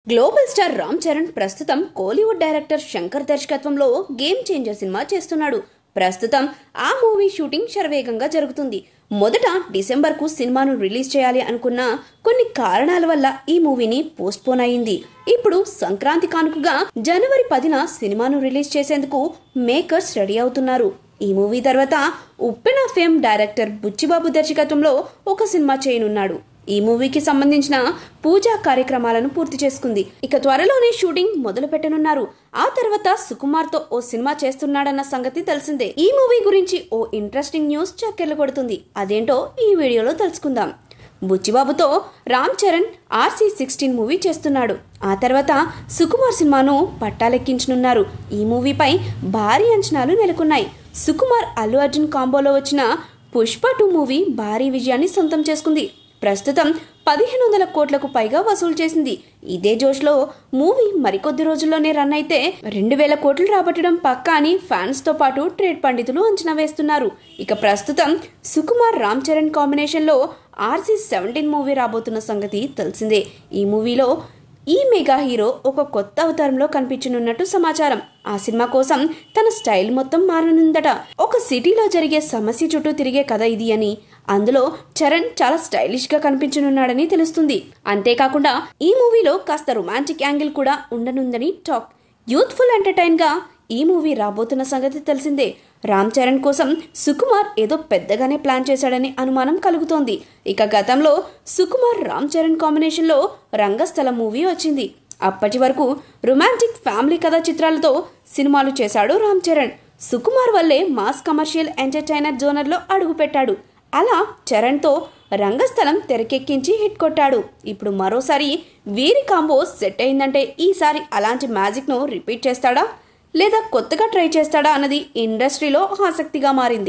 Global star Ram Charan ప్రస్తుతం Kollywood director Shankar దర్శకత్వంలో game changer cinema చేస్తున్నాడు. ప్రస్తుతం ఆ మూవీ షూటింగ్ శరవేగంగా జరుగుతుంది. మొదట డిసెంబర్ కు సినిమాను రిలీజ్ చేయాలి అనుకున్న కొన్ని కారణాల వల్ల ఈ మూవీని పోస్ట్ పోన్ అయింది. ఇప్పుడు సంక్రాంతి కానుకగా జనవరి 10న సినిమాను రిలీజ్ చేసేందుకు మేకర్స్ రెడీ అవుతున్నారు. ఈ మూవీ తర్వాత ఉప్పెన ఫేమ్ డైరెక్టర్ బుచ్చిబాబు దర్శకత్వంలో ఒక సినిమా చేయనున్నాడు. ఈ మూవీకి సంబంధించిన పూజా కార్యక్రమాలను పూర్తి చేసుకుంది. ఇక త్వరలోనే షూటింగ్ మొదలు పెట్టనున్నారు. ఆ తర్వాత సుకుమార్ తో ఓ సినిమా చేస్తున్నాడన్న సంగతి తెలిసిందే. ఈ మూవీ గురించి ఓ ఇంట్రెస్టింగ్ న్యూస్ చక్కెర్లు కొడుతుంది. అదేంటో ఈ వీడియోలో తెలుసుకుందాం. బుచ్చిబాబుతో రామ్ చరణ్ RC16 మూవీ చేస్తున్నాడు. ఆ తర్వాత సుకుమార్ సినిమాను పట్టాలెక్కించనున్నారు. ఈ మూవీపై భారీ అంచనాలు నెలకొన్నాయి. సుకుమార్ అల్లు అర్జున్ కాంబోలో వచ్చిన పుష్ప 2 మూవీ భారీ విజయాన్ని సొంతం చేసుకుంది. ప్రస్తుతం 1500 కోట్లకు పైగా వసూలు చేసింది. ఇదే జోష్లో మూవీ మరికొద్ది రోజుల్లోనే రన్ అయితే 2000 కోట్లు రాబట్టడం పక్కా అని ఫ్యాన్స్ తో పాటు ట్రేడ్ పండితులు అంచనా వేస్తున్నారు. ఇక ప్రస్తుతం సుకుమార్ రామ్ చరణ్ కాంబినేషన్ లో RC17 మూవీ రాబోతున్న సంగతి తెలిసిందే. ఈ మూవీలో ఈ మెగా హీరో ఒక కొత్త అవతారంలో కనిపించనున్నట్టు సమాచారం. ఆ సినిమా కోసం తన స్టైల్ మొత్తం మారనుందట. ఒక సిటీలో జరిగే సమస్య చుట్టూ తిరిగే కథ ఇది అని, అందులో చరణ్ చాలా స్టైలిష్ గా కనిపించనున్నాడని తెలుస్తుంది. అంతేకాకుండా ఈ మూవీలో కాస్త రొమాంటిక్ యాంగిల్ కూడా ఉండనుందని టాక్. యూత్ఫుల్ ఎంటర్టైన్ గా ఈ మూవీ రాబోతున్న సంగతి తెలిసిందే. రామ్ చరణ్ కోసం సుకుమార్ ఏదో పెద్దగానే ప్లాన్ చేశాడని అనుమానం కలుగుతోంది. ఇక గతంలో సుకుమార్ రామ్ చరణ్ కాంబినేషన్ లో రంగస్థలం మూవీ వచ్చింది. అప్పటి వరకు రొమాంటిక్ ఫ్యామిలీ కథ చిత్రాలతో సినిమాలు చేశాడు రామ్ చరణ్. సుకుమార్ వల్లే మాస్ కమర్షియల్ ఎంటర్టైనర్ జోనర్ లో అడుగు పెట్టాడు. అలా చరణ్ తో రంగస్థలం తెరకెక్కించి హిట్ కొట్టాడు. ఇప్పుడు మరోసారి వీరి కాంబో సెట్ అయిందంటే ఈసారి అలాంటి మ్యాజిక్ ను రిపీట్ చేస్తాడా లేదా కొత్తగా ట్రై చేస్తాడా అన్నది ఇండస్ట్రీలో ఆసక్తిగా మారింది.